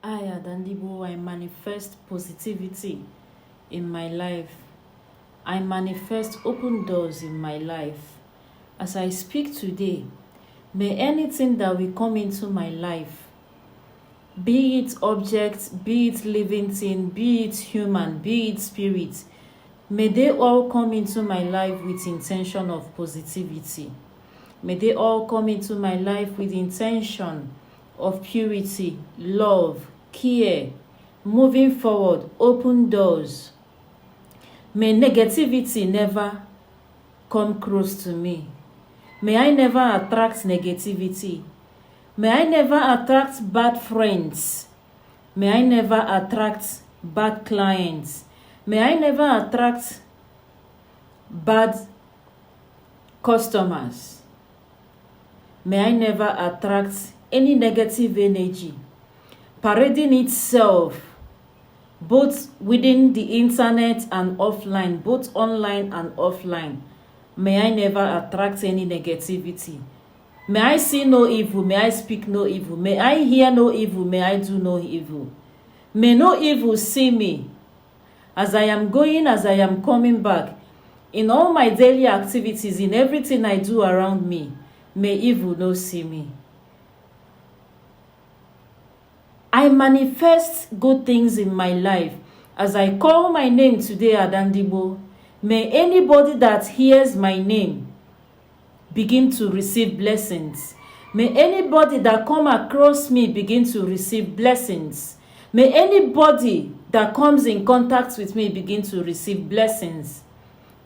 I, Adandibo, I manifest positivity in my life. I manifest open doors in my life. As I speak today, may anything that will come into my life, be it object, be it living thing, be it human, be it spirit, may they all come into my life with intention of positivity. May they all come into my life with intention of purity, love, care, moving forward, open doors. May negativity never come close to me. May I never attract negativity. May I never attract bad friends. May I never attract bad clients. May I never attract bad customers. May I never attract any negative energy parading itself both within the internet and offline, both online and offline. May I never attract any negativity. May I see no evil, may I speak no evil, may I hear no evil, may I do no evil. May no evil see me as I am going, as I am coming back, in all my daily activities, in everything I do around me. May evil not see me. I manifest good things in my life. As I call my name today, Adandibo, may anybody that hears my name begin to receive blessings. May anybody that come across me begin to receive blessings. May anybody that comes in contact with me begin to receive blessings.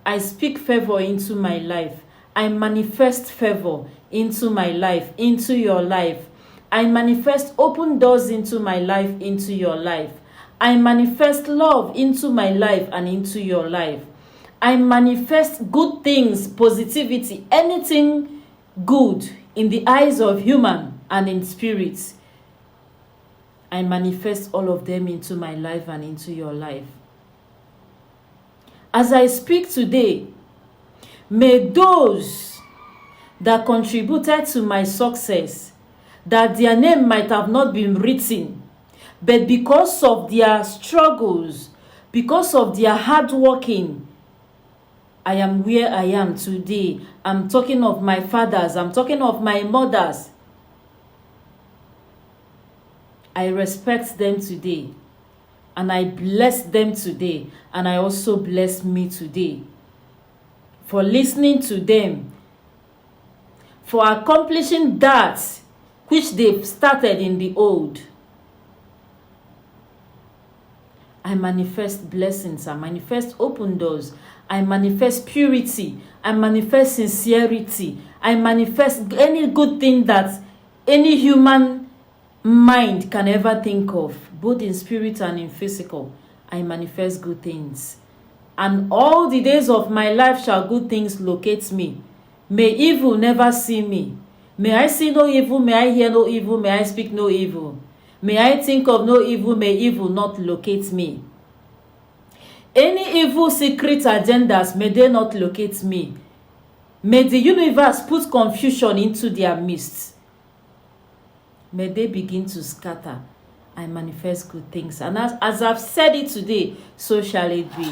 I speak favor into my life. I manifest favor into my life, into your life. I manifest open doors into my life, into your life. I manifest love into my life and into your life. I manifest good things, positivity, anything good in the eyes of human and in spirit. I manifest all of them into my life and into your life. As I speak today, may those that contributed to my success, that their name might have not been written, but because of their struggles, because of their hard working, I am where I am today. I'm talking of my fathers, I'm talking of my mothers. I respect them today, and I bless them today, and I also bless me today for listening to them, for accomplishing that which they've started in the old. I manifest blessings, I manifest open doors, I manifest purity, I manifest sincerity, I manifest any good thing that any human mind can ever think of, both in spirit and in physical. I manifest good things. And all the days of my life shall good things locate me. May evil never see me. May I see no evil, may I hear no evil, may I speak no evil. May I think of no evil, may evil not locate me. Any evil secret agendas, may they not locate me. May the universe put confusion into their midst. May they begin to scatter. I manifest good things. And as I've said it today, so shall it be.